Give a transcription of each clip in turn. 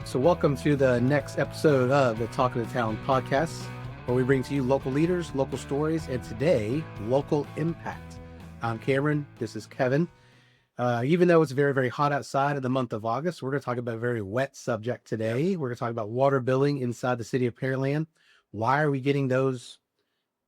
So welcome to the next episode of the Talk of the Town podcast, where we bring to you local leaders, local stories, and today, local impact. I'm Cameron. This is Kevin. Even though it's very, very hot outside in the month of August, we're going to talk about a very wet subject today. We're going to talk about water billing inside the city of Pearland. Why are we getting those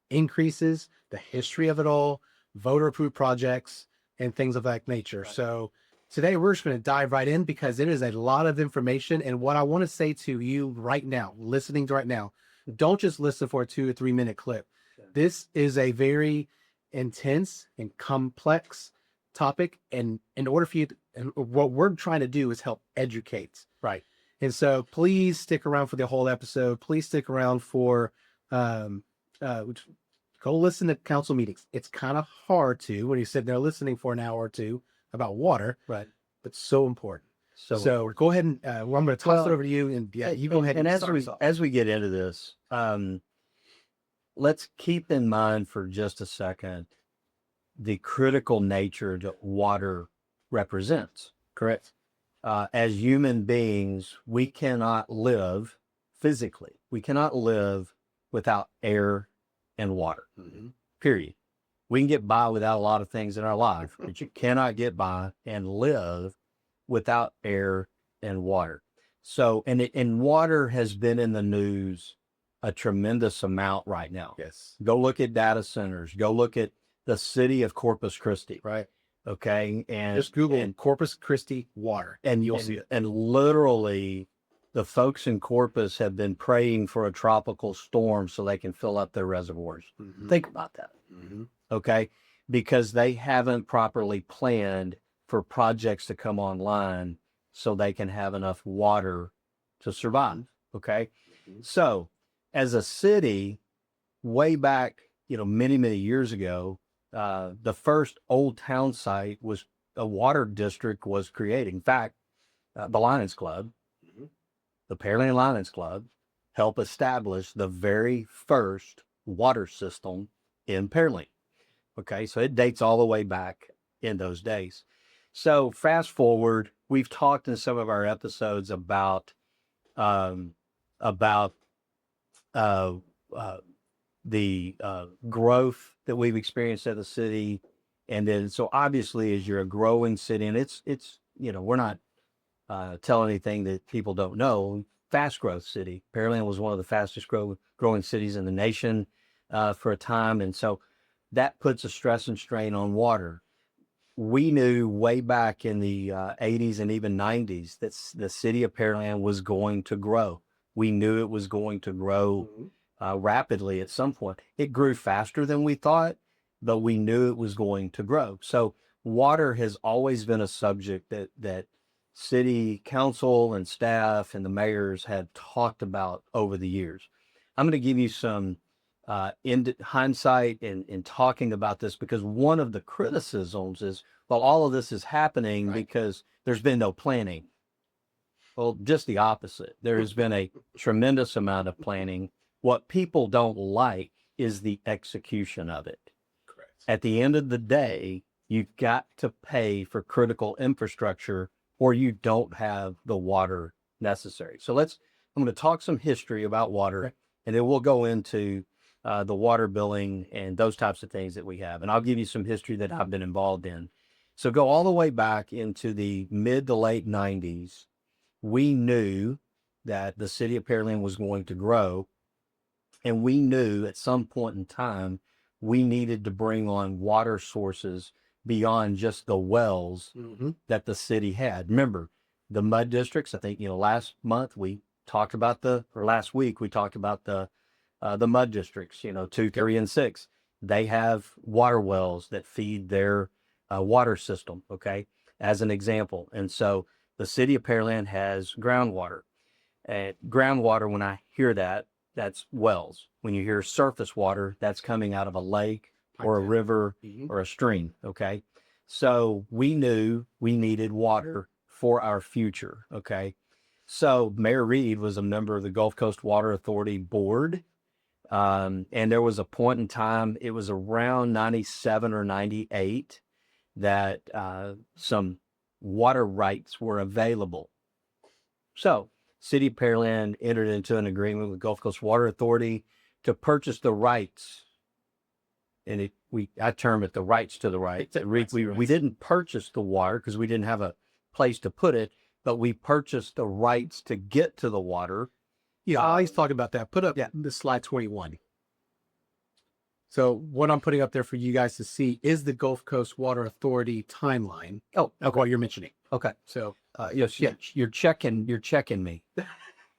increases, the history of it all, voter-approved projects, and things of that nature. Right. So today we're just going to dive right in because it is a lot of information. And what I want to say to you right now, listening to right now, don't just listen for a 2 or 3 minute clip. Yeah. This is a very intense and complex topic. And in order for you, and what we're trying to do is help educate. Right. And so please stick around for the whole episode. Please stick around for, go listen to council meetings. It's kind of hard to when you're sitting there listening for an hour or two about water, Right. but so important. So go ahead and I'm going to toss it over to you, and you go ahead. And start us off. as we get into this, let's keep in mind for just a second the critical nature that water represents. Correct. As human beings, we cannot live physically. We cannot live without air and water. Mm-hmm. Period. We can get by without a lot of things in our life, but you cannot get by and live without air and water. So, and water has been in the news a tremendous amount right now. Yes. Go look at data centers. Go look at the city of Corpus Christi. Right. Okay. And Just Google Corpus Christi water, and you'll see it. And literally, the folks in Corpus have been praying for a tropical storm so they can fill up their reservoirs. Mm-hmm. Think about that. Mm-hmm. Okay. Because they haven't properly planned for projects to come online so they can have enough water to survive. Okay. Mm-hmm. So as a city, way back, many, many years ago, the first old town site was a water district was created. In fact, the Lions Club, Mm-hmm. the Pearland Lions Club, helped establish the very first water system in Pearland. Okay, so it dates all the way back in those days. So fast forward, we've talked in some of our episodes about the growth that we've experienced at the city, and then so obviously as you're a growing city, and it's we're not telling anything that people don't know. Fast growth city. Pearland was one of the fastest growing cities in the nation for a time, and so that puts a stress and strain on water. We knew way back in the 80s and even 90s that the city of Pearland was going to grow. We knew it was going to grow rapidly at some point. It grew faster than we thought, but we knew it was going to grow. So water has always been a subject that city council and staff and the mayors had talked about over the years. I'm going to give you some in hindsight in talking about this, because one of the criticisms is, well, all of this is happening because there's been no planning. Well, just the opposite. There has been a tremendous amount of planning. What people don't like is the execution of it. Correct. At the end of the day, you've got to pay for critical infrastructure or you don't have the water necessary. So I'm going to talk some history about water, and then we'll go into the water billing and those types of things that we have. And I'll give you some history that I've been involved in. So go all the way back into the mid to late 90s. We knew that the city of Pearland was going to grow, and we knew at some point in time we needed to bring on water sources beyond just the wells that the city had. Remember, the mud districts, I think, last week we talked about the mud districts, 2, 3, and 6. They have water wells that feed their water system, okay, as an example. And so the city of Pearland has groundwater. And groundwater, when I hear that, that's wells. When you hear surface water, that's coming out of a lake or a river or a stream, okay? So we knew we needed water for our future, okay? So Mayor Reed was a member of the Gulf Coast Water Authority Board. And there was a point in time, it was around 97 or 98, that some water rights were available. So City of Pearland entered into an agreement with Gulf Coast Water Authority to purchase the rights. And I term it the rights to the rights. We didn't purchase the water because we didn't have a place to put it, but we purchased the rights to get to the water. Yeah, I always talk about that. Put up the slide 21. So what I'm putting up there for you guys to see is the Gulf Coast Water Authority timeline. Oh, of what you're mentioning. Okay. So yes, you're checking me.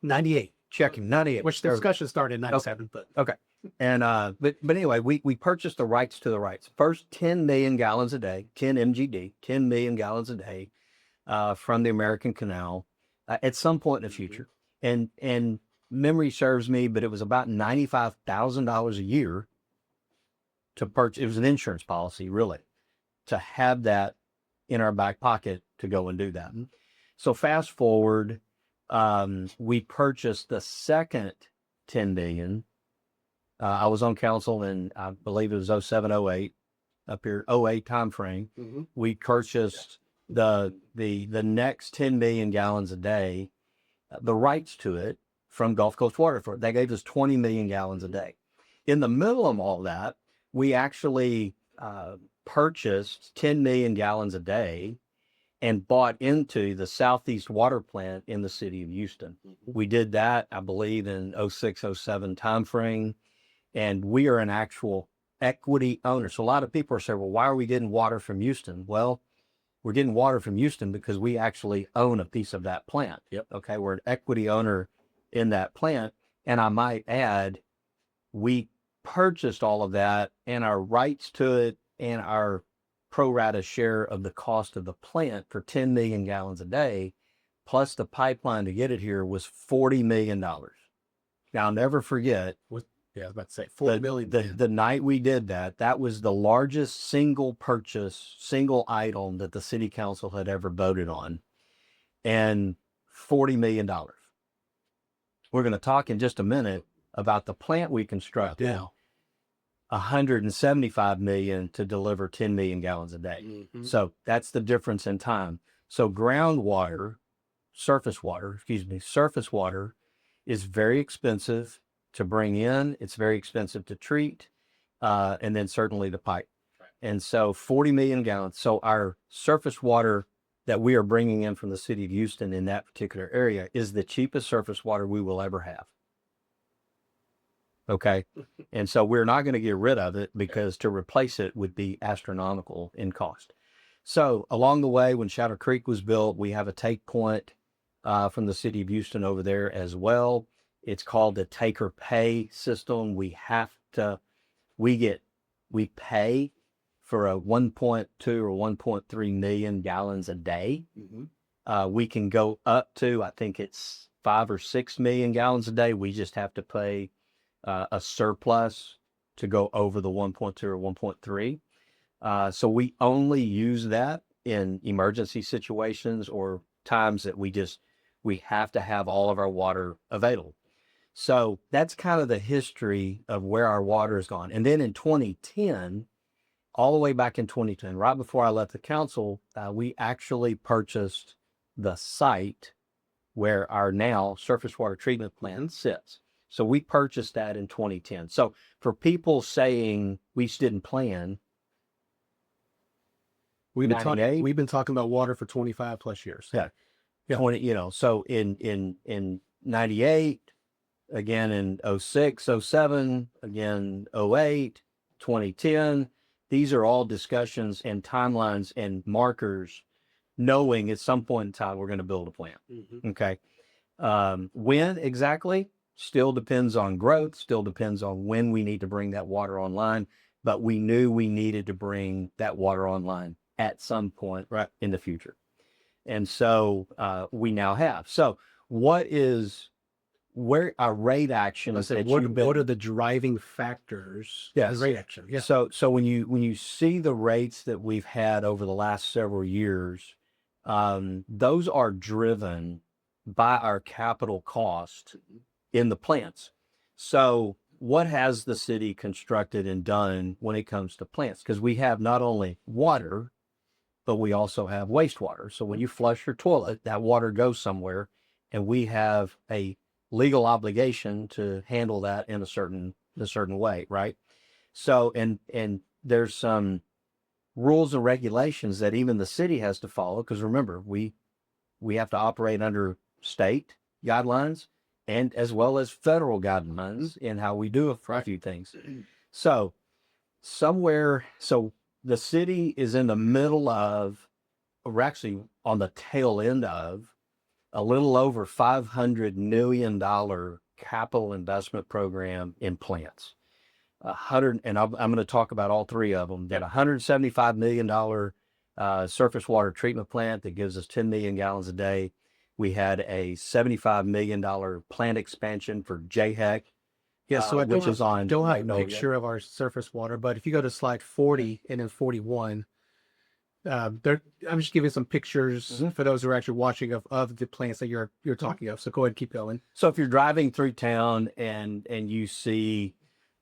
98. Checking 98. Which the discussion started in 97, but okay. And but anyway, we purchased the rights to the rights. First 10 million gallons a day, 10 MGD, 10 million gallons a day from the American Canal at some point in the future. And memory serves me, but it was about $95,000 a year to purchase. It was an insurance policy, really, to have that in our back pocket to go and do that. So fast forward, we purchased the second 10 million. I was on council in, I believe it was 07, 08, up here, 08 timeframe. We purchased the next 10 million gallons a day, the rights to it from Gulf Coast Water Authority. They gave us 20 million gallons a day. In the middle of all that, we actually purchased 10 million gallons a day and bought into the Southeast Water Plant in the city of Houston. We did that, I believe, in 06, 07 timeframe, and we are an actual equity owner. So a lot of people are saying, well, why are we getting water from Houston? Well, we're getting water from Houston because we actually own a piece of that plant. Okay, we're an equity owner in that plant. And I might add, we purchased all of that and our rights to it and our pro rata share of the cost of the plant for 10 million gallons a day, plus the pipeline to get it here, was $40 million. Now, I'll never forget. I was about to say $40 million. The night we did that, that was the largest single purchase, single item that the city council had ever voted on, and $40 million. We're going to talk in just a minute about the plant we constructed. Now, $175 million to deliver 10 million gallons a day. So that's the difference in time. So groundwater, surface water is very expensive to bring in. It's very expensive to treat, and then certainly the pipe. And so 40 million gallons. So our surface water that we are bringing in from the city of Houston in that particular area is the cheapest surface water we will ever have. Okay. And so we're not going to get rid of it because to replace it would be astronomical in cost. So along the way, when Shadow Creek was built, we have a take point from the city of Houston over there as well. It's called the take or pay system. We pay for a 1.2 or 1.3 million gallons a day. We can go up to, I think it's 5 or 6 million gallons a day. We just have to pay a surplus to go over the 1.2 or 1.3. So we only use that in emergency situations or times that we have to have all of our water available. So that's kind of the history of where our water has gone. And then in 2010, all the way back in 2010, right before I left the council, we actually purchased the site where our now surface water treatment plant sits. So we purchased that in 2010. So for people saying we just didn't plan, we've been talking about water for 25 plus years. Yeah. 20, so in 98, again in 06, 07, again 08, 2010, these are all discussions and timelines and markers, knowing at some point in time we're going to build a plant. Okay. When exactly? Still depends on growth, still depends on when we need to bring that water online, but we knew we needed to bring that water online at some point in the future. And so we now have. So where our rate action is? What are the driving factors? Yes. Rate action. Yeah. So when you see the rates that we've had over the last several years, those are driven by our capital cost in the plants. So what has the city constructed and done when it comes to plants? Because we have not only water, but we also have wastewater. So when you flush your toilet, that water goes somewhere and we have a legal obligation to handle that in a certain way, right? So, and there's some rules and regulations that even the city has to follow, because remember, we have to operate under state guidelines and as well as federal guidelines in how we do a few things. So so the city is in the middle of, or actually on the tail end of, a little over $500 million capital investment program in plants. And I'm going to talk about all three of them. That $175 million surface water treatment plant that gives us 10 million gallons a day. We had a $75 million plant expansion for JHEC. Yeah, so which is on. Don't have a picture of our surface water, but if you go to slide 40 and then 41, there, I'm just giving some pictures for those who are actually watching of the plants that you're talking of. So go ahead and keep going. So if you're driving through town and you see,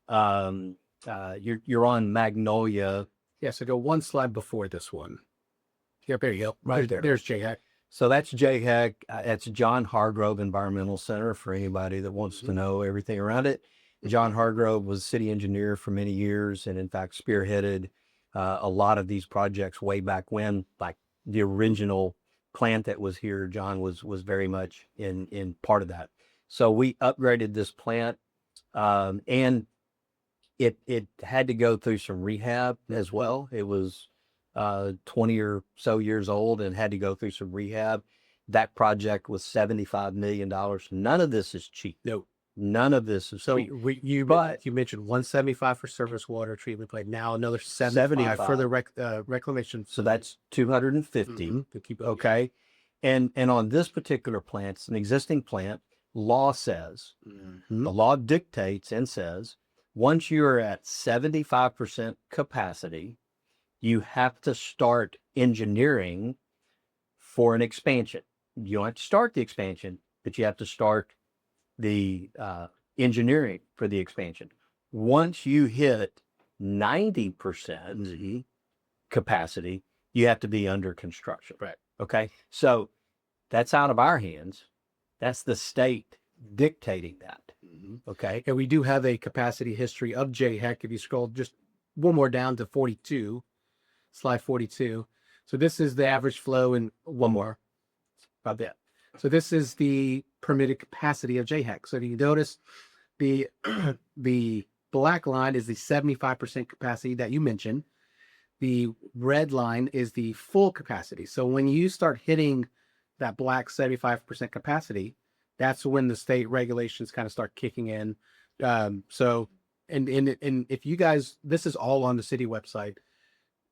you're on Magnolia. Yeah, so go one slide before this one. Yep, there you go. Right there. There's JHEC. So that's JHEC. That's John Hargrove Environmental Center for anybody that wants to know everything around it. John Hargrove was city engineer for many years and in fact spearheaded a lot of these projects way back when, like the original plant that was here. John was very much in part of that. So we upgraded this plant, and it had to go through some rehab as well. It was 20 or so years old and had to go through some rehab. That project was $75 million. None of this is cheap. No. None of this is cheap. You mentioned 175 for surface water treatment plant. Now another 75 for the reclamation. So that's 250. Okay. And on this particular plant, it's an existing plant. Law says, the law dictates and says, once you're at 75% capacity, you have to start engineering for an expansion. You don't have to start the expansion, but you have to start the engineering for the expansion. Once you hit 90% capacity, you have to be under construction. Right. Okay. So that's out of our hands. That's the state dictating that. Okay. And we do have a capacity history of JHEC. If you scroll just one more down to 42, slide 42. So this is the average flow, and one more about that. So this is the permitted capacity of JHEC. So if you notice, the black line is the 75% capacity that you mentioned. The red line is the full capacity. So when you start hitting that black 75% capacity, that's when the state regulations kind of start kicking in. So if you guys, this is all on the city website.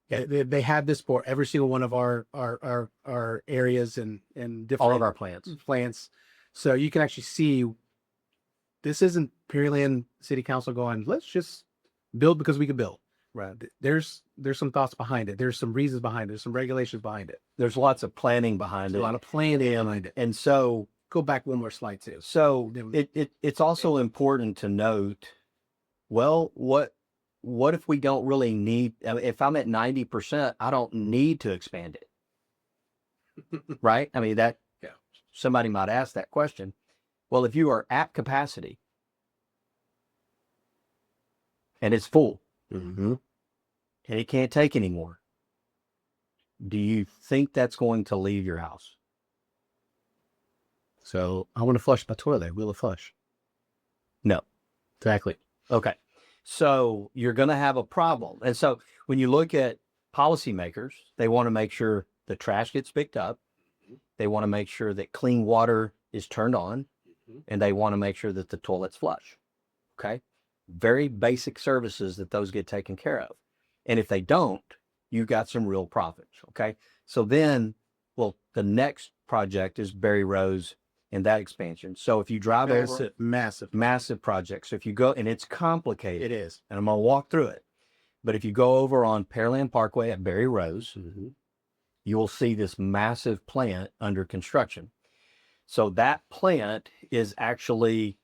They have this for every single one of our areas and different, all of our plants. So you can actually see, this isn't Pearland City Council going, let's just build because we can build. Right. There's some thoughts behind it. There's some reasons behind it. There's some regulations behind it. There's lots of planning behind it. A lot of planning behind it. And so go back one more slide too. So it's also important to note, well, what if we don't really need, I mean, if I'm at 90%, I don't need to expand it. Right? I mean, somebody might ask that question. Well, if you are at capacity and it's full and it can't take anymore, do you think that's going to leave your house? So I want to flush my toilet. Will it flush? No. Exactly. Okay. So you're going to have a problem. And so when you look at policymakers, they want to make sure the trash gets picked up. They want to make sure that clean water is turned on, and they want to make sure that the toilets flush. Okay. Very basic services that those get taken care of. And if they don't, you've got some real problems. Okay. So then, well, the next project is Berry Rose and that expansion. So if you drive over, massive project. So if you go, and it's complicated. It is. And I'm going to walk through it. But if you go over on Pearland Parkway at Berry Rose, you will see this massive plant under construction. So that plant is actually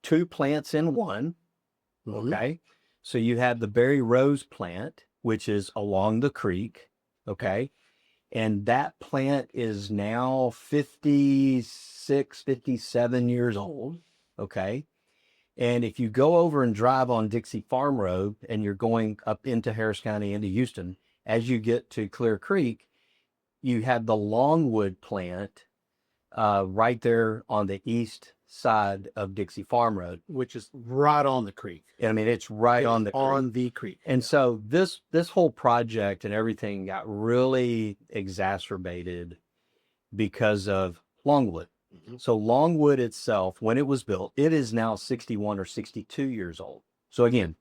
two plants in one. Okay. So you have the Berry Rose plant, which is along the creek. Okay. And that plant is now 56, 57 years old. Okay. And if you go over and drive on Dixie Farm Road and you're going up into Harris County, into Houston, as you get to Clear Creek, you have the Longwood plant right there on the east side of Dixie Farm Road, which is right on the creek. I mean, it's right on the creek. On the creek. And so this whole project and everything got really exacerbated because of Longwood. Mm-hmm. So Longwood itself, when it was built, it is now 61 or 62 years old. So again,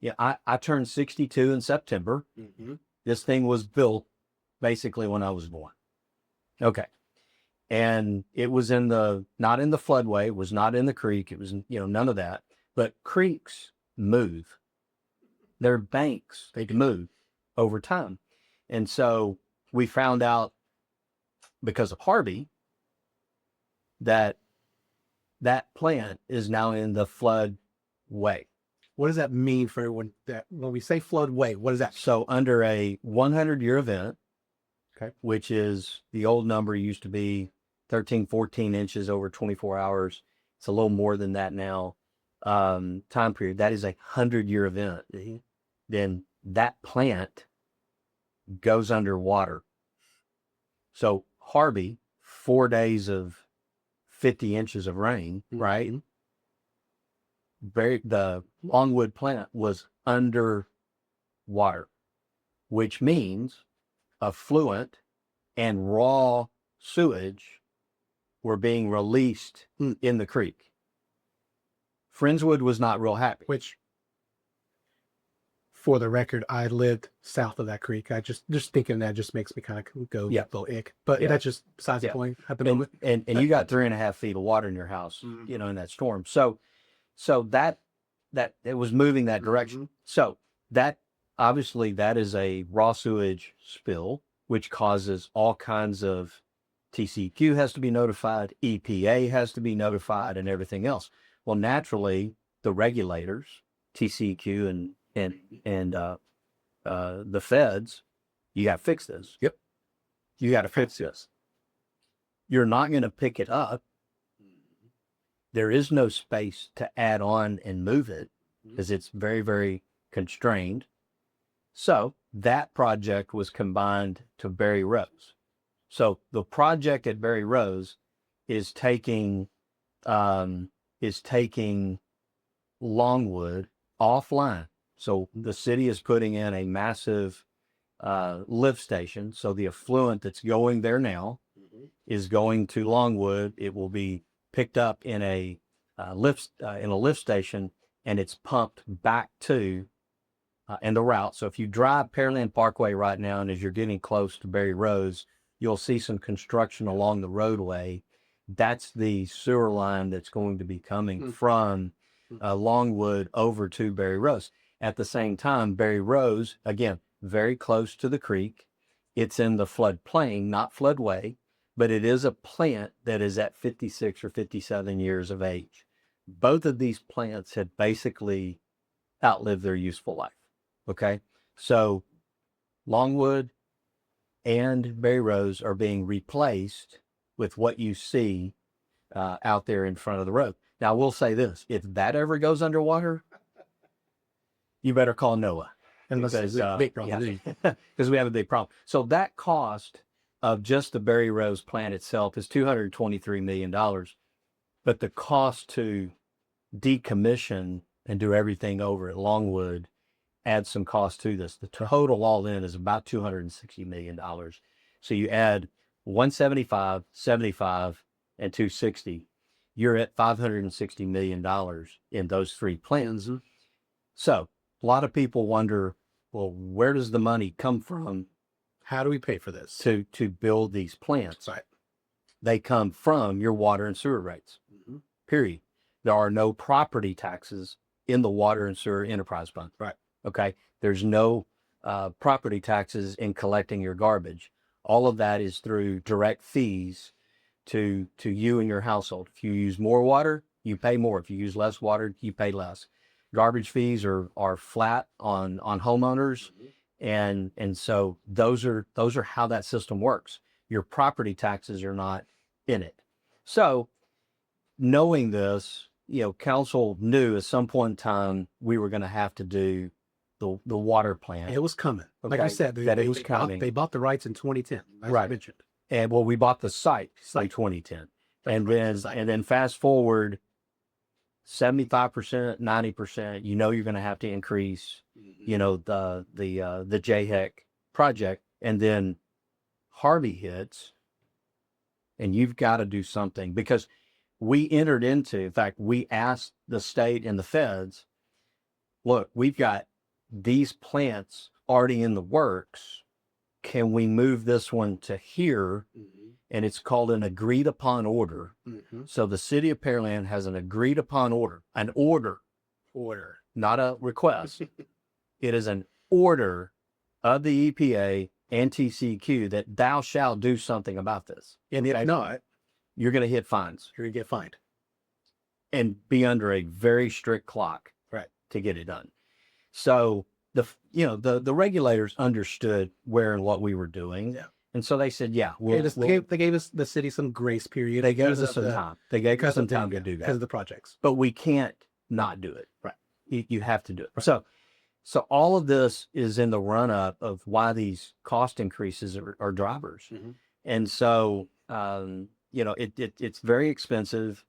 yeah, I turned 62 in September. Mm-hmm. This thing was built basically when I was born. Okay. And it was not in the floodway, it was not in the creek, it was, none of that. But creeks move. Their banks, they move over time. And so we found out because of Harvey that plant is now in the floodway. What does that mean for everyone? That when we say floodway, what does that mean? So under a 100-year event, okay, which is the old number used to be 13, 14 inches over 24 hours. It's a little more than that now. Time period. That is a 100-year event. Mm-hmm. Then that plant goes underwater. So Harvey, 4 days of 50 inches of rain, mm-hmm, right? The Longwood plant was under water, which means affluent and raw sewage were being released in the creek. Friendswood was not real happy. Which, for the record, I lived south of that creek. I just thinking that just makes me kind of go a little ick. But that's just besides the point at the moment. And you got 3.5 feet of water in your house, in that storm. So that it was moving that direction. Mm-hmm. So that obviously that is a raw sewage spill, which causes all kinds of TCEQ has to be notified, EPA has to be notified, and everything else. Well, naturally, the regulators, TCEQ and the feds, you got to fix this. Yep. You got to fix this. You're not going to pick it up. There is no space to add on and move it because it's very, very constrained. So that project was combined to Berry Rose. So the project at Berry Rose is taking Longwood offline. So the city is putting in a massive lift station. So the affluent that's going there now is going to Longwood. It will be picked up in a lift station, and it's pumped back to and the route. So if you drive Pearland Parkway right now, and as you're getting close to Berry Rose, you'll see some construction along the roadway. That's the sewer line that's going to be coming from Longwood over to Berry Rose. At the same time, Berry Rose, again, very close to the creek. It's in the floodplain, not floodway, but it is a plant that is at 56 or 57 years of age. Both of these plants had basically outlived their useful life. Okay. So Longwood and Berry Rose are being replaced with what you see out there in front of the road. Now, we'll say this, if that ever goes underwater, you better call NOAA. Unless it's a big problem. Because we have a big problem. So that cost of just the Berry Rose plant itself is $223 million. But the cost to decommission and do everything over at Longwood adds some cost to this. The total all in is about $260 million. So you add 175, 75, and 260, you're at $560 million in those three plants. So a lot of people wonder, well, where does the money come from? How do we pay for this? To build these plants? Right. They come from your water and sewer rates, period. There are no property taxes in the water and sewer enterprise fund. Right. Okay. There's no property taxes in collecting your garbage. All of that is through direct fees to you and your household. If you use more water, you pay more. If you use less water, you pay less. Garbage fees are flat on homeowners. And so those are how that system works. Your property taxes are not in it. So knowing this, council knew at some point in time we were going to have to do the water plant. It was coming. Like I Okay, said, that it was coming. They bought the rights in 2010, as I mentioned. And well, we bought the site in 2010. And then fast forward 75%, 90%, you're going to have to increase, the JHEC project. And then Harvey hits, and you've got to do something, because we entered into, in fact, we asked the state and the feds, look, we've got these plants already in the works. Can we move this one to here? And it's called an agreed upon order. So the city of Pearland has an agreed upon order, not a request. It is an order of the EPA and TCEQ that thou shalt do something about this. And if not, you're going to hit fines. You're going to get fined. And be under a very strict clock to get it done. So the regulators understood where and what we were doing. Yeah. And so they said, they gave us, the city, some grace period. They gave us some time. They gave us some time to do that. Because of the projects. But we can't not do it. Right. You have to do it. Right. So all of this is in the run up of why these cost increases are drivers. And so, it's very expensive.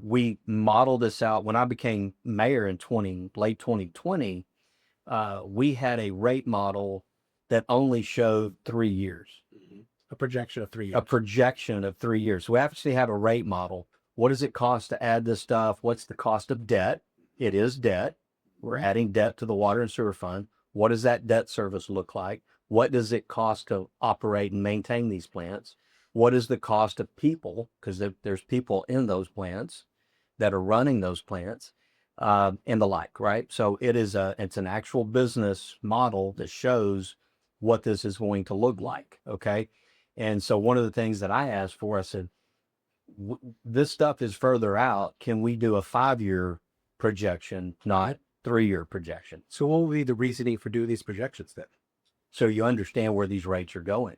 We modeled this out when I became mayor in late 2020. We had a rate model that only showed 3 years. A projection of 3 years. A projection of 3 years. So we actually have a rate model. What does it cost to add this stuff? What's the cost of debt? It is debt. We're adding debt to the water and sewer fund. What does that debt service look like? What does it cost to operate and maintain these plants? What is the cost of people? Because there's people in those plants that are running those plants, and the like, right? So it's an actual business model that shows what this is going to look like, okay? And so one of the things that I asked for, I said, this stuff is further out. Can we do a 5-year projection, not 3-year projection? So what would be the reasoning for doing these projections then? So you understand where these rates are going.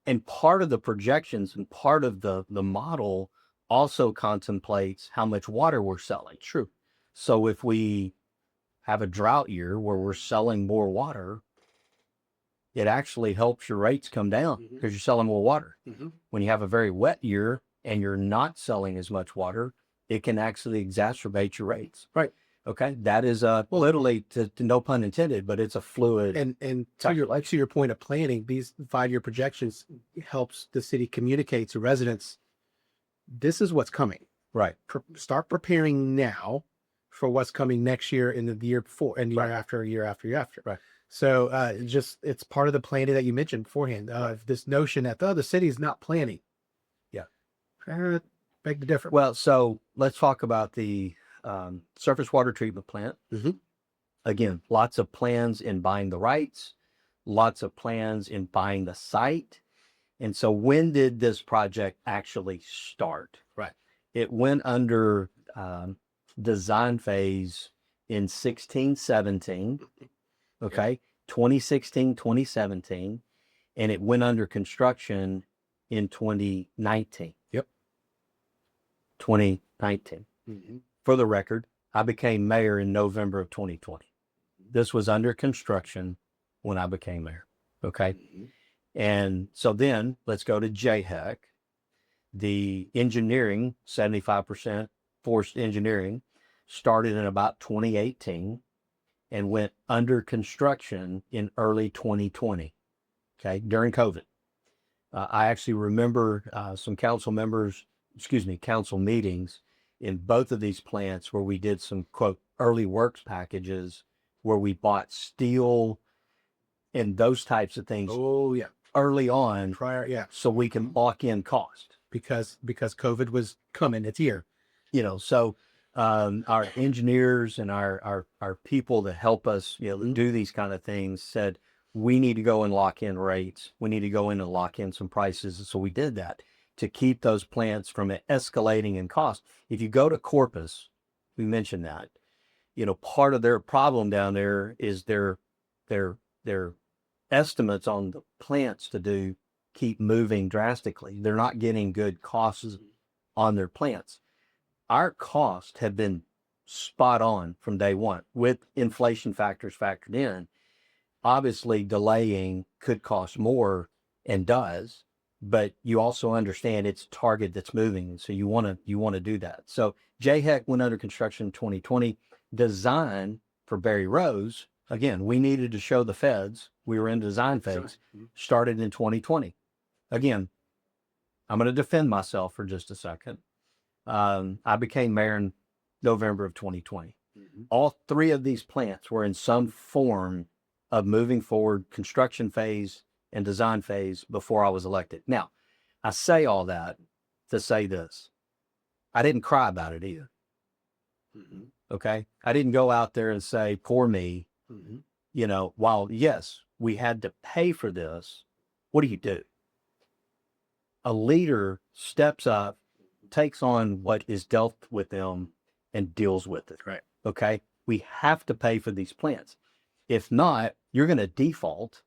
And part of the projections and part of the model also contemplates how much water we're selling. True. So if we have a drought year where we're selling more water, it actually helps your rates come down because you're selling more water. When you have a very wet year and you're not selling as much water, it can actually exacerbate your rates. Right. Okay. That is literally, to no pun intended, but it's a fluid. And to your point of planning, these 5-year projections helps the city communicate to residents, this is what's coming. Right. Start preparing now for what's coming next year and the year before and year after. Right. So it's part of the planning that you mentioned beforehand. This notion that the city is not planning. Yeah. Beg to differ. Well, so let's talk about the surface water treatment plant. Again, lots of plans in buying the rights, lots of plans in buying the site. And so when did this project actually start? Right. It went under design phase in 16-17. Okay. 2016, 2017. And it went under construction in 2019. Yep. 2019. For the record, I became mayor in November of 2020. This was under construction when I became mayor. Okay. And so then let's go to JHEC. The engineering, 75% forced engineering, started in about 2018 and went under construction in early 2020. Okay. During COVID. I actually remember some council meetings in both of these plants where we did some, quote, early works packages where we bought steel and those types of things. Oh yeah. Early on. Prior, yeah. So we can lock in cost. Because COVID was coming, it's here. So our engineers and our people that help us, do these kind of things said, we need to go and lock in rates. We need to go in and lock in some prices. And so we did that to keep those plants from escalating in cost. If you go to Corpus, we mentioned that, part of their problem down there is their estimates on the plants to do keep moving drastically. They're not getting good costs on their plants. Our costs have been spot on from day one with inflation factors factored in. Obviously, delaying could cost more and does, but you also understand it's target that's moving, so you want to do that. So JHEC went under construction in 2020. Design for Berry Rose, again, we needed to show the feds we were in design phase. Started in 2020. Again, I'm going to defend myself for just a second. I became mayor in November of 2020. All three of these plants were in some form of moving forward construction phase and design phase before I was elected. Now, I say all that to say this. I didn't cry about it either. Okay? I didn't go out there and say, poor me. You know, while yes, we had to pay for this, what do? A leader steps up, takes on what is dealt with them and deals with it. Right. Okay? We have to pay for these plants. If not, you're going to default.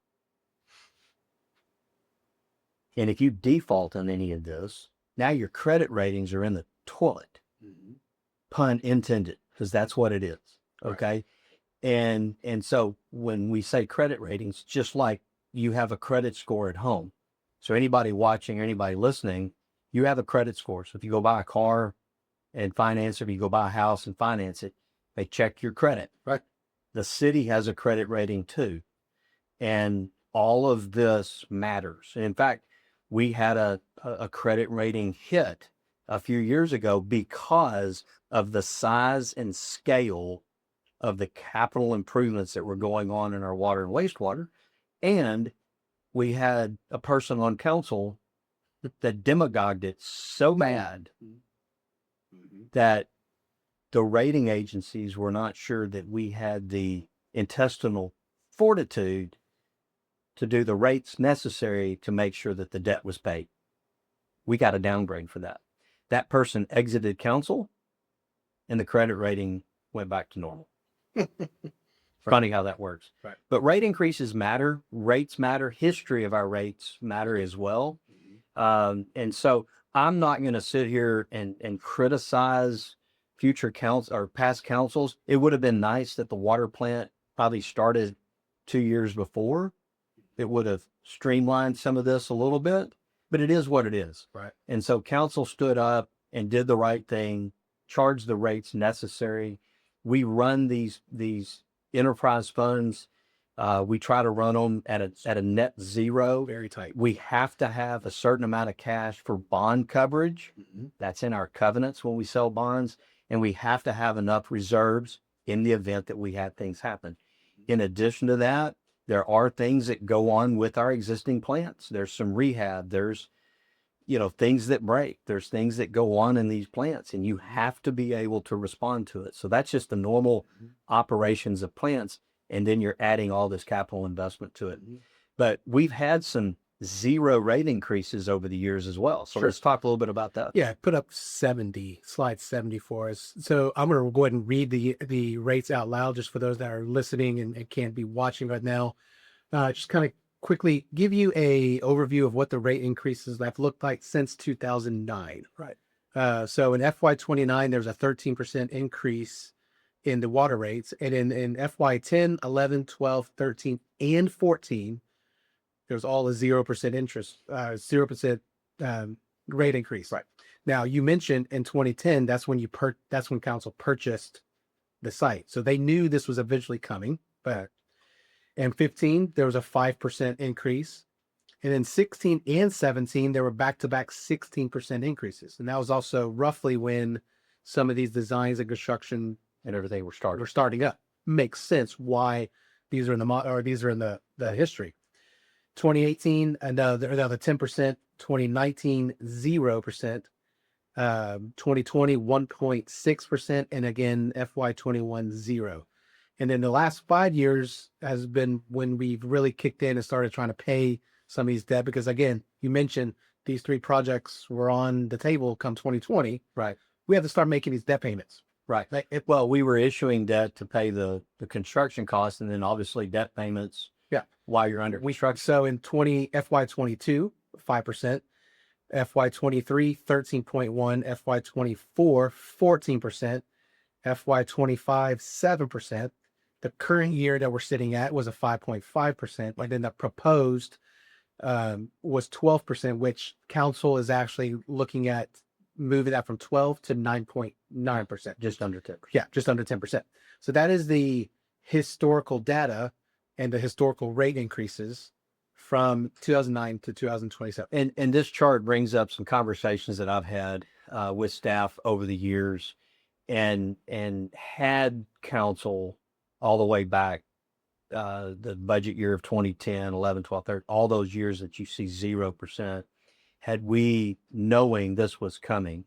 And if you default on any of this, now your credit ratings are in the toilet. Pun intended, because that's what it is. Okay? Right. And so when we say credit ratings, just like you have a credit score at home. So anybody watching or anybody listening, you have a credit score. So if you go buy a car and finance it, if you go buy a house and finance it, they check your credit. Right. The city has a credit rating too. And all of this matters. And in fact, we had a credit rating hit a few years ago because of the size and scale of the capital improvements that were going on in our water and wastewater. And we had a person on council that demagogued it so bad that the rating agencies were not sure that we had the intestinal fortitude to do the rates necessary to make sure that the debt was paid. We got a downgrade for that. That person exited council and the credit rating went back to normal. Funny how that works. Right. But rate increases matter. Rates matter. History of our rates matter as well. And so I'm not going to sit here and criticize future council or past councils. It would have been nice that the water plant probably started 2 years before. It would have streamlined some of this a little bit, but it is what it is. Right. And so council stood up and did the right thing, charged the rates necessary. We run these enterprise funds. We try to run them at a net zero. Very tight. We have to have a certain amount of cash for bond coverage. That's in our covenants when we sell bonds. And we have to have enough reserves in the event that we have things happen. In addition to that, there are things that go on with our existing plants. There's some rehab. There's, things that break. There's things that go on in these plants, and you have to be able to respond to it. So that's just the normal operations of plants. And then you're adding all this capital investment to it. But we've had some zero rate increases over the years as well. So let's talk a little bit about that. Yeah, put up slide 70 for us. So I'm going to go ahead and read the rates out loud just for those that are listening and can't be watching right now. Just kind of quickly give you a overview of what the rate increases have looked like since 2009. Right. So in FY29, there was a 13% increase in the water rates. And in FY10, 11, 12, 13, and 14, there's all a 0% interest, 0% rate increase. Right. Now you mentioned in 2010, that's when council purchased the site. So they knew this was eventually coming. But in 15, there was a 5% increase. And in 16 and 17, there were back-to-back 16% increases. And that was also roughly when some of these designs and construction And everything were starting up. Makes sense why these are in the history. 2018, another 10%, 2019, 0%, 2020, 1.6%, and again, FY21, 0. And then the last 5 years has been when we've really kicked in and started trying to pay some of these debt, because again, you mentioned these three projects were on the table come 2020. Right. We have to start making these debt payments. Right. Well, we were issuing debt to pay the construction costs, and then obviously debt payments Yeah. while you're under construction. So in FY22, 5%, FY23, 13.1, FY24, 14%, FY25, 7%. The current year that we're sitting at was a 5.5%, and then the proposed was 12%, which council is actually looking at moving that from 12 to 9.9%. Just under 10%. Yeah, just under 10%. So that is the historical data and the historical rate increases from 2009 to 2027. And this chart brings up some conversations that I've had with staff over the years, and had council all the way back, the budget year of 2010, 11, 12, 13, all those years that you see 0%, had we, knowing this was coming,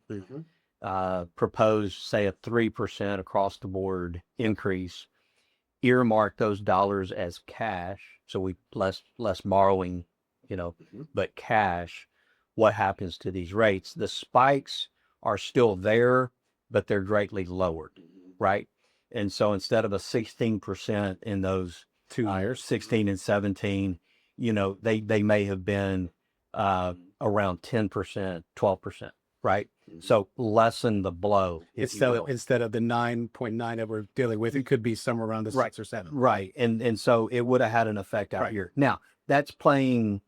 proposed, say, a 3% across the board increase, earmark those dollars as cash, so we less borrowing, but cash, what happens to these rates? The spikes are still there, but they're greatly lowered, right? And so instead of a 16% in those 2 years, 16 and 17, they may have been around 10%, 12%, right? So lessen the blow. Instead of the 9.9 that we're dealing with, it could be somewhere around the 6 or 7. Right. And so it would have had an effect out here. Now, that's playing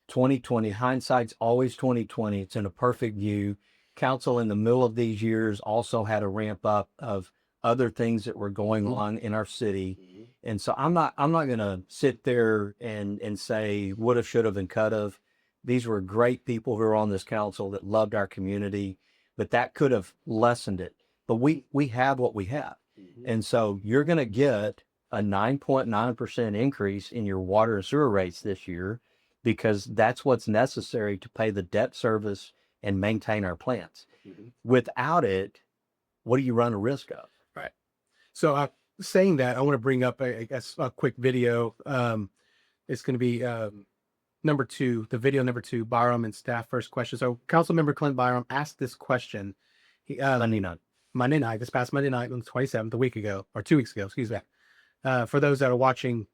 2020. Hindsight's always 2020. It's in a perfect view. Council in the middle of these years also had a ramp up of other things that were going on in our city. And so I'm not going to sit there and say would have, should have, and could have. These were great people who were on this council that loved our community, but that could have lessened it. But we have what we have. And so you're going to get a 9.9% increase in your water and sewer rates this year, because that's what's necessary to pay the debt service and maintain our plants. Without it, what do you run a risk of? Right. So saying that, I want to bring up a quick video. It's going to be number 2, the video number 2, Byram and staff first question. So Councilmember Clint Byram asked this question. Monday night, this past Monday night on the 27th, a week ago, or 2 weeks ago, excuse me. For those that are watching,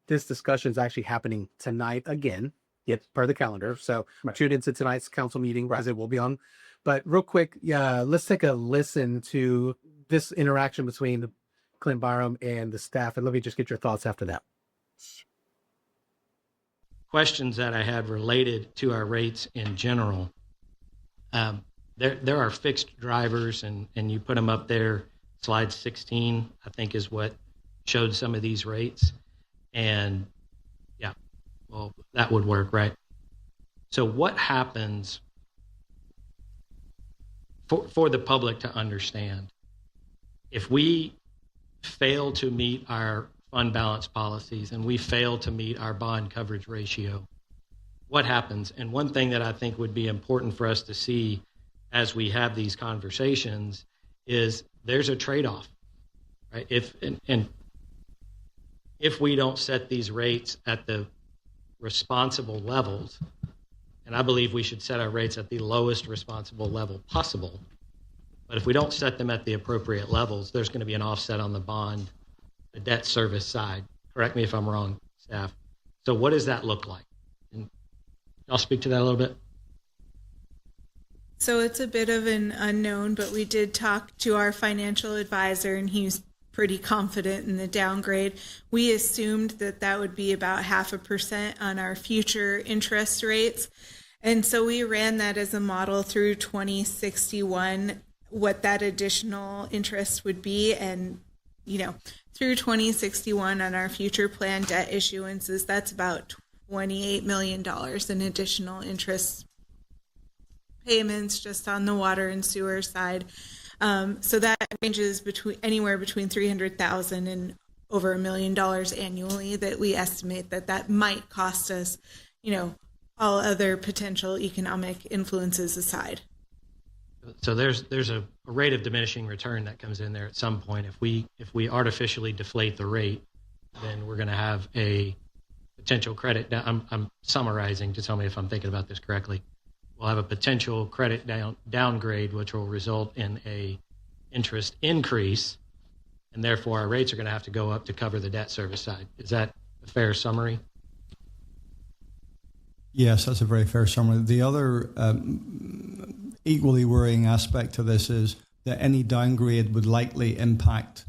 this discussion is actually happening tonight again, per the calendar. So tune into tonight's council meeting, because it will be on. But real quick, let's take a listen to this interaction between Clint Byram and the staff, and let me just get your thoughts after that. Questions that I had related to our rates in general. There are fixed drivers, and you put them up there. Slide 16, I think, is what showed some of these rates. And well, that would work, right? So what happens for the public to understand? If we fail to meet our fund balance policies and we fail to meet our bond coverage ratio, what happens? And one thing that I think would be important for us to see as we have these conversations is there's a trade-off, right? If we don't set these rates at the responsible levels, and I believe we should set our rates at the lowest responsible level possible, but if we don't set them at the appropriate levels, there's going to be an offset on the bond, the debt service side. Correct me if I'm wrong, staff. So what does that look like? And I'll speak to that a little bit. So it's a bit of an unknown, but we did talk to our financial advisor, and he's pretty confident in the downgrade. We assumed that would be about 0.5% on our future interest rates. And so we ran that as a model through 2061, what that additional interest would be. And, through 2061 on our future plan debt issuances, that's about $28 million in additional interest payments just on the water and sewer side. So that ranges anywhere between $300,000 and over $1 million annually that we estimate that might cost us, all other potential economic influences aside. So there's a rate of diminishing return that comes in there at some point. If we artificially deflate the rate, then we're going to have a potential credit. I'm summarizing to tell me if I'm thinking about this correctly. We'll have a potential credit downgrade, which will result in a interest increase, and therefore our rates are going to have to go up to cover the debt service side. Is that a fair summary? Yes, that's a very fair summary. The other equally worrying aspect to this is that any downgrade would likely impact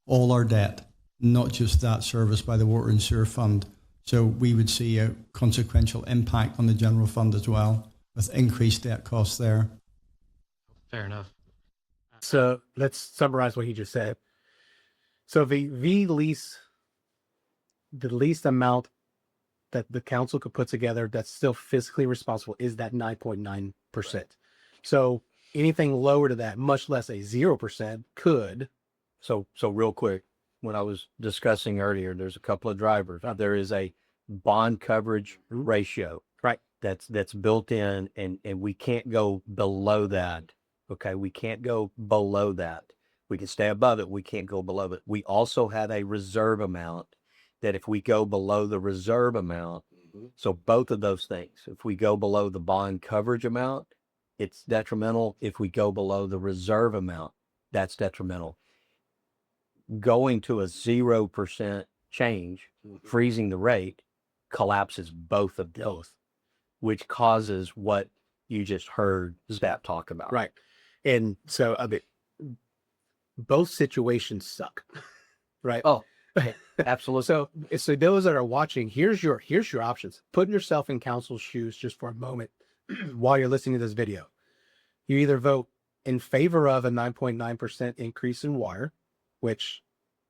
all our debt, not just that serviced by the Water and Sewer Fund. So we would see a consequential impact on the general fund as well, with increased debt costs there. Fair enough. So let's summarize what he just said. So the least amount that the council could put together that's still fiscally responsible is that 9.9%. Right. So anything lower to that, much less a 0%, could. So real quick, when I was discussing earlier, there's a couple of drivers. There is a bond coverage ratio, right? That's built in, and we can't go below that. Okay, we can't go below that. We can stay above it. We can't go below it. We also have a reserve amount that if we go below the reserve amount, so both of those things, if we go below the bond coverage amount, it's detrimental. If we go below the reserve amount, that's detrimental. Going to a 0% change, freezing the rate, collapses both of those, which causes what you just heard Staff talk about. Right. And so, I mean, both situations suck, right? Oh, absolutely. So those that are watching, here's your options. Put yourself in council's shoes just for a moment while you're listening to this video. You either vote in favor of a 9.9% increase in water, which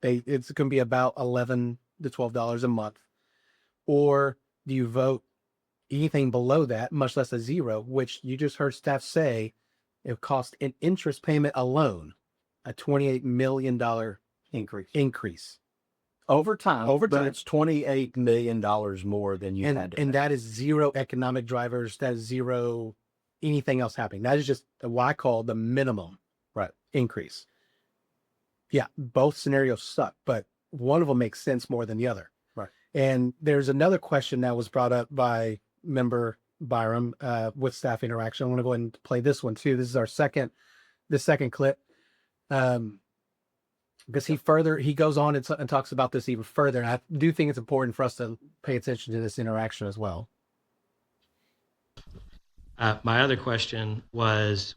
it's going to be about $11 to $12 a month, or do you vote anything below that, much less a zero, which you just heard staff say it cost an interest payment alone a $28 million increase over time. But it's $28 million more than you had to. And that is zero economic drivers. That is zero anything else happening. That is just what I call the minimum increase. Yeah, both scenarios suck, but one of them makes sense more than the other. Right. And there's another question that was brought up by member Byram with staff interaction. I want to go ahead and play this one too. This is the second clip. Because he goes on and talks about this even further. And I do think it's important for us to pay attention to this interaction as well. My other question was,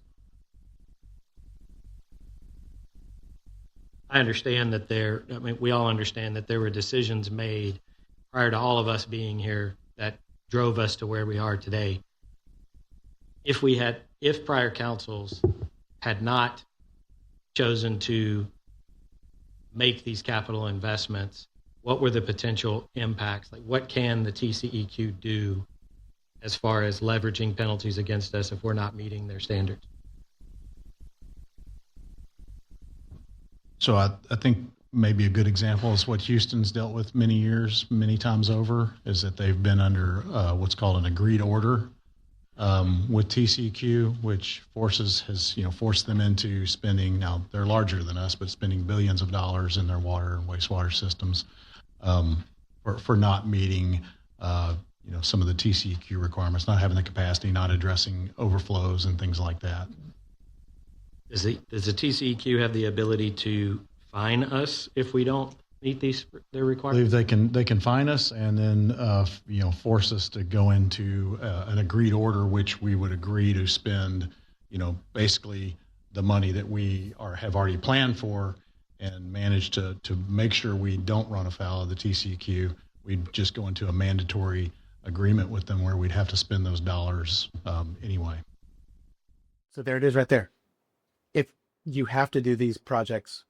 I understand that we all understand that there were decisions made prior to all of us being here that drove us to where we are today. If prior councils had not chosen to make these capital investments, what were the potential impacts? Like, what can the TCEQ do as far as leveraging penalties against us if we're not meeting their standards? So I think maybe a good example is what Houston's dealt with many times over, is that they've been under what's called an agreed order with TCEQ, which has forced them into spending. Now they're larger than us, but spending billions of dollars in their water and wastewater systems for not meeting some of the TCEQ requirements, not having the capacity, not addressing overflows and things like that. Does the TCEQ have the ability to fine us if we don't meet their requirements? I believe they can fine us and then force us to go into an agreed order, which we would agree to spend basically the money that we have already planned for, and manage to make sure we don't run afoul of the TCEQ. We'd just go into a mandatory agreement with them where we'd have to spend those dollars anyway. So there it is right there. If you have to do these projects,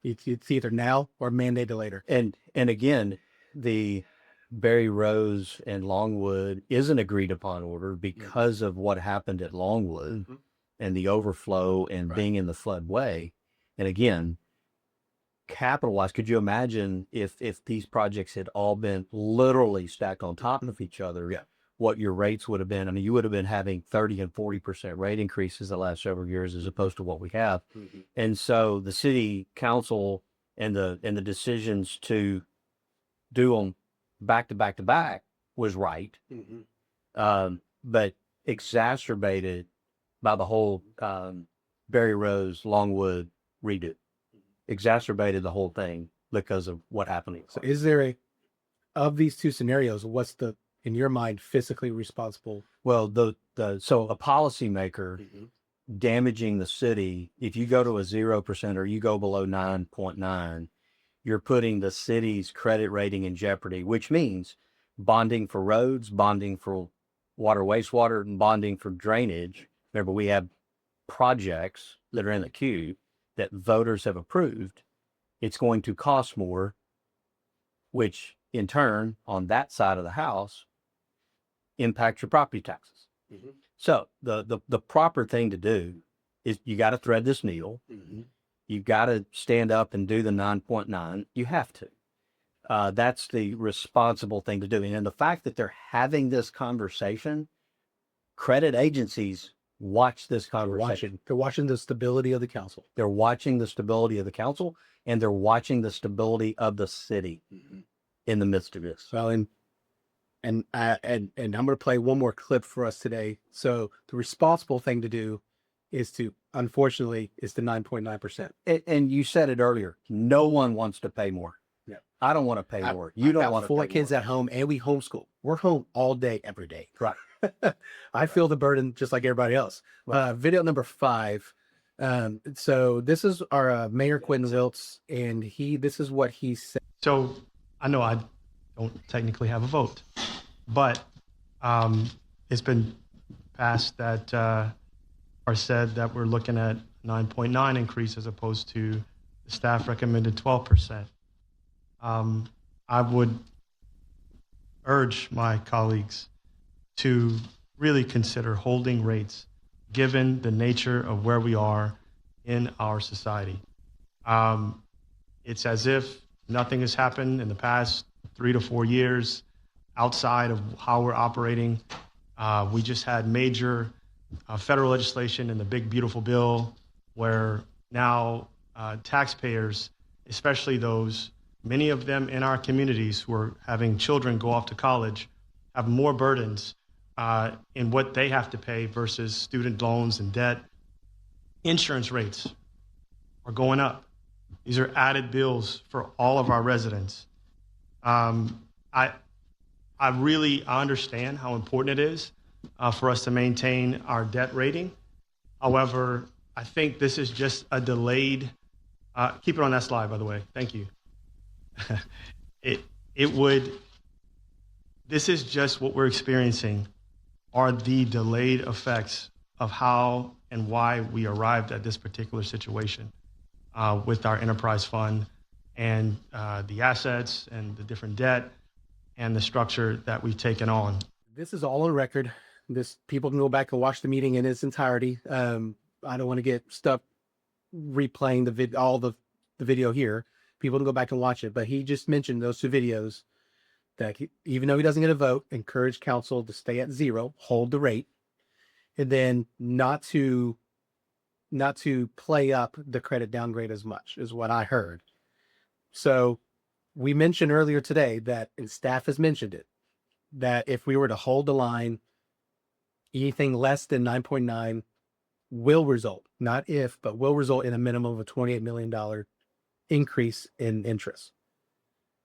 it's either now or mandated later. And again, the Berry Rose and Longwood is an agreed upon order because of what happened at Longwood and the overflow and being in the floodway. And again, capitalized. Could you imagine if these projects had all been literally stacked on top of each other? Yeah. What your rates would have been? I mean, you would have been having 30 and 40% rate increases the last several years, as opposed to what we have. And so the city council and the decisions to do them back to back to back was right, but exacerbated by the whole Berry Rose Longwood redo. Exacerbated the whole thing because of what happened. So is there of these two scenarios, what's the, in your mind, fiscally responsible? Well, so a policymaker damaging the city, if you go to a 0% or you go below 9.9, you're putting the city's credit rating in jeopardy, which means bonding for roads, bonding for water, wastewater, and bonding for drainage. Remember, we have projects that are in the queue that voters have approved. It's going to cost more, which in turn, on that side of the house, impacts your property taxes. So the proper thing to do is you got to thread this needle. You've got to stand up and do the 9.9. You have to. That's the responsible thing to do. And the fact that they're having this conversation, credit agencies watch this conversation. They're watching the stability of the council. They're watching the stability of the council, and they're watching the stability of the city in the midst of this. Well, and I'm going to play one more clip for us today. So the responsible thing to do is to, unfortunately, is the 9.9%. And you said it earlier. No one wants to pay more. Yeah. I don't want to pay more. You don't want to four pay kids more. at home, and we homeschool. We're home all day, every day. Right. I feel the burden just like everybody else. Video number 5. So this is our Mayor Quinn Wiltz, and this is what he said. So I know I don't technically have a vote, but it's been passed that or said that we're looking at 9.9 increase as opposed to the staff recommended 12%. I would urge my colleagues to really consider holding rates given the nature of where we are in our society. It's as if nothing has happened in the past 3 to 4 years outside of how we're operating. We just had major federal legislation in the big, beautiful bill where now taxpayers, especially those, many of them in our communities who are having children go off to college, have more burdens in what they have to pay versus student loans and debt. Insurance rates are going up. These are added bills for all of our residents. I really understand how important it is for us to maintain our debt rating. However, I think this is just a delayed, keep it on that slide, by the way, thank you. This is just what we're experiencing are the delayed effects of how and why we arrived at this particular situation with our enterprise fund and the assets and the different debt and the structure that we've taken on. This is all on record. People can go back and watch the meeting in its entirety. I don't want to get stuck replaying the video here. People can go back and watch it. But he just mentioned those 2 videos that even though he doesn't get a vote, encourage council to stay at 0, hold the rate, and then not to play up the credit downgrade as much is what I heard. So we mentioned earlier today that, and staff has mentioned it, that if we were to hold the line, anything less than 9.9 will result, not if, but will result in a minimum of a $28 million increase in interest.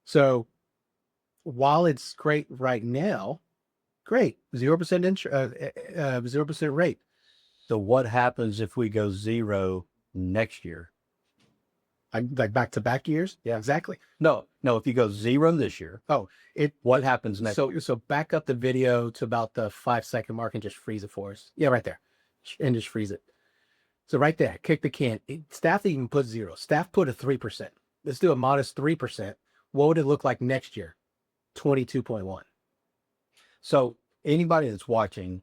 So while it's great right now, great, 0% rate. So what happens if we go 0 next year? Like back-to-back years? Yeah, exactly. No, if you go 0 this year, what happens next year? So back up the video to about the 5-second mark and just freeze it for us. Yeah, right there. And just freeze it. So right there, kick the can. Staff didn't even put 0. Staff put a 3%. Let's do a modest 3%. What would it look like next year? 22.1. So anybody that's watching,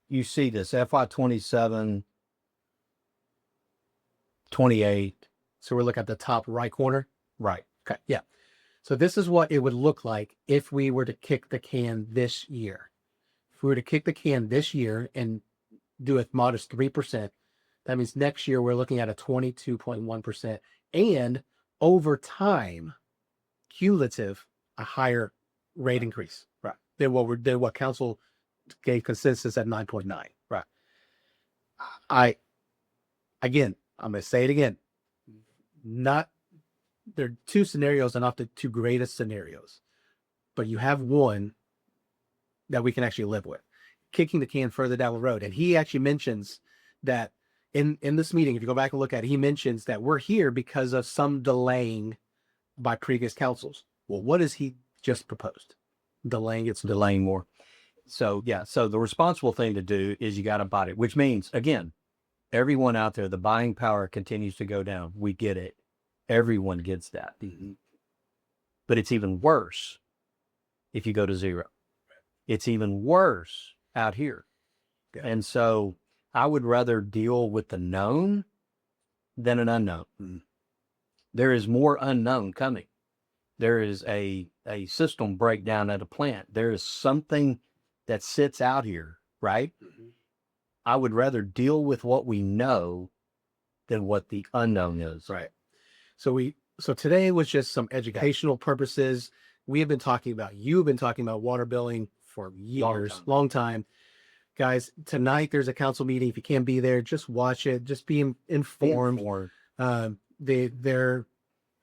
you see this FY 27, 28. So we're looking at the top right corner. Right. Okay. Yeah. So this is what it would look like if we were to kick the can this year. If we were to kick the can this year and do a modest 3%, that means next year we're looking at a 22.1%. And over time, cumulative, a higher rate increase. Right. Than what council gave consensus at 9.9. Right. I'm going to say it again. There are 2 scenarios and not the 2 greatest scenarios. but you have one that we can actually live with, kicking the can further down the road. And he actually mentions that in this meeting, if you go back and look at it, he mentions that we're here because of some delaying by previous councils. Well, what has he just proposed? Delaying more. So yeah, so the responsible thing to do is you got to buy it, which means, again, everyone out there, the buying power continues to go down. We get it. Everyone gets that. But it's even worse if you go to zero. It's even worse out here. Yeah. And so I would rather deal with the known than an unknown. There is more unknown coming. There is a system breakdown at a plant. There is something that sits out here, right? I would rather deal with what we know than what the unknown is. Right. So today was just some educational purposes. You've been talking about water billing for years, long time. Guys, tonight there's a council meeting. If you can't be there, just watch it. Just be informed.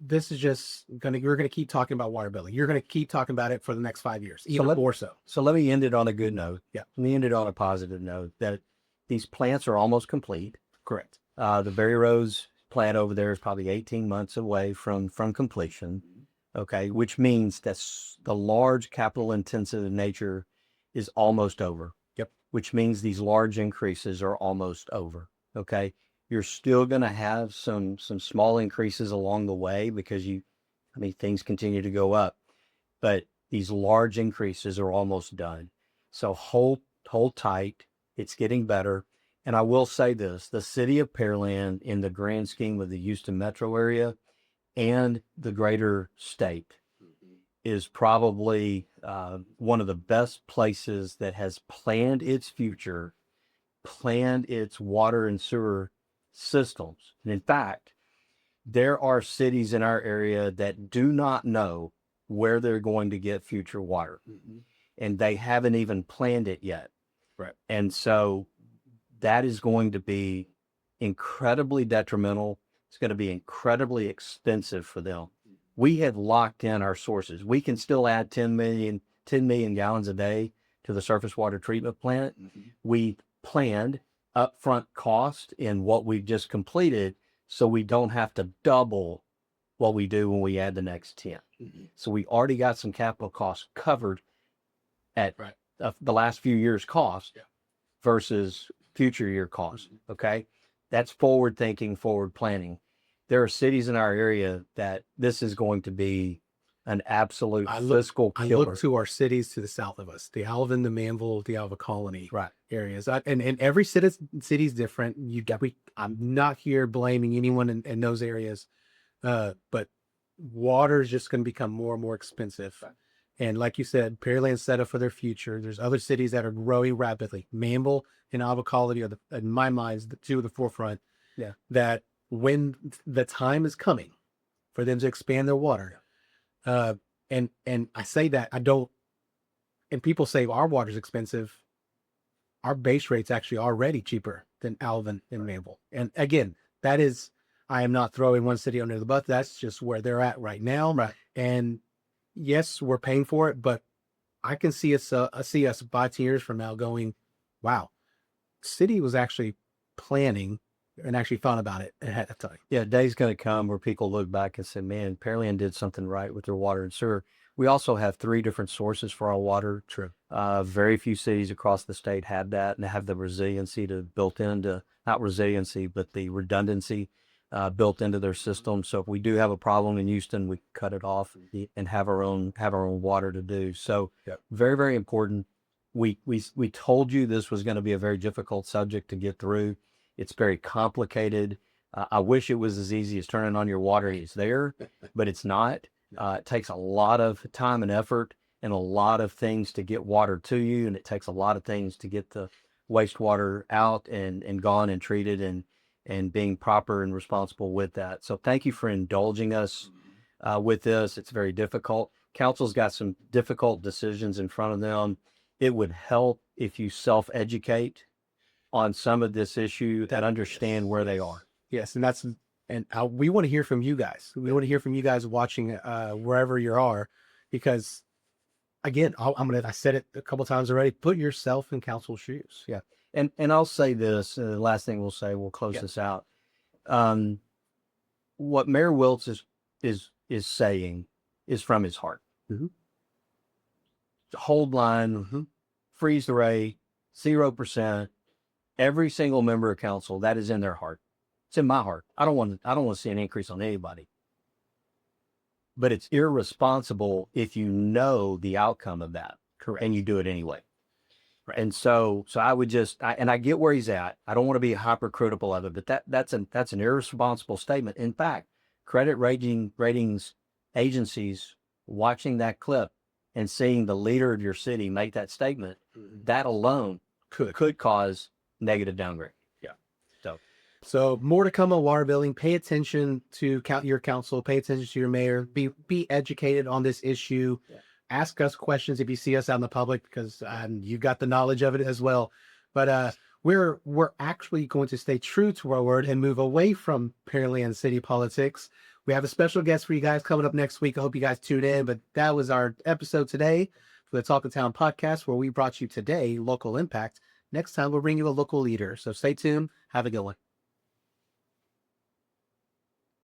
This is just we're gonna keep talking about water billing. You're gonna keep talking about it for the next 5 years, even more so. So let me end it on a good note. Yeah. Let me end it on a positive note that these plants are almost complete. Correct. The Berry Rose plant over there is probably 18 months away from completion. Okay. Which means that the large capital intensive nature is almost over. Yep. Which means these large increases are almost over. Okay. You're still going to have some small increases along the way because things continue to go up, but these large increases are almost done. So hold tight. It's getting better. And I will say this, the city of Pearland, in the grand scheme of the Houston metro area and the greater state, is probably one of the best places that has planned its future, planned its water and sewer systems. And in fact, there are cities in our area that do not know where they're going to get future water. And they haven't even planned it yet. Right. And so that is going to be incredibly detrimental. It's going to be incredibly expensive for them. We have locked in our sources. We can still add 10 million gallons a day to the surface water treatment plant. We planned upfront cost in what we've just completed, so we don't have to double what we do when we add the next 10. So we already got some capital costs covered at the last few years' cost versus future year costs. Okay. That's forward thinking, forward planning. There are cities in our area that this is going to be an absolute fiscal killer. I look to our cities to the south of us, the Alvin, the Manville, the Alva Colony areas. And every city's different. I'm not here blaming anyone in those areas, but water is just going to become more and more expensive. And like you said, Pearland's set up for their future. There's other cities that are growing rapidly. Manville and Alva Colony are, in my mind, the two at the forefront. Yeah. That when the time is coming for them to expand their water, and I say that and people say our water's expensive. Our base rate's actually already cheaper than Alvin and Manville. And again, I am not throwing one city under the bus. That's just where they're at right now. Right. And yes, we're paying for it, but I can see us 5 years from now going, wow, city was actually planning and actually thought about it ahead of time. Yeah, a day's going to come where people look back and say, man, Pearland did something right with their water and sewer. We also have 3 different sources for our water. True. Very few cities across the state have that, and they have the resiliency built into, not resiliency, but the redundancy built into their system. So if we do have a problem in Houston, we cut it off and have our own water to do. So very, very important. We told you this was going to be a very difficult subject to get through. It's very complicated. I wish it was as easy as turning on your water. It's there, but it's not. It takes a lot of time and effort and a lot of things to get water to you. And it takes a lot of things to get the wastewater out and gone and treated and being proper and responsible with that. So thank you for indulging us with this. It's very difficult. Council's got some difficult decisions in front of them. It would help if you self-educate on some of this issue and understand where they are. Yes, we want to hear from you guys. We want to hear from you guys watching wherever you are, because again, I said it a couple times already. Put yourself in council's shoes. Yeah. And I'll say this, the last thing we'll say, we'll close this out. What Mayor Wiltz is saying is from his heart. Mm-hmm. Hold line, freeze the rate, 0%. Every single member of council, that is in their heart. It's in my heart. I don't want to see an increase on anybody. But it's irresponsible if you know the outcome of that. Correct. And you do it anyway. Right. And so I would just, and I get where he's at. I don't want to be hypercritical of it, but that's an irresponsible statement. In fact, credit ratings agencies watching that clip and seeing the leader of your city make that statement, that alone could cause negative downgrade. Yeah. So So more to come on water billing. Pay attention to your council. Pay attention to your mayor. Be educated on this issue. Yeah. Ask us questions if you see us out in the public, because you've got the knowledge of it as well. But we're actually going to stay true to our word and move away from Pearland city politics. We have a special guest for you guys coming up next week. I hope you guys tune in. But that was our episode today for the Talk of Town podcast, where we brought you today local impact. Next time we'll bring you a local leader. So stay tuned. Have a good one.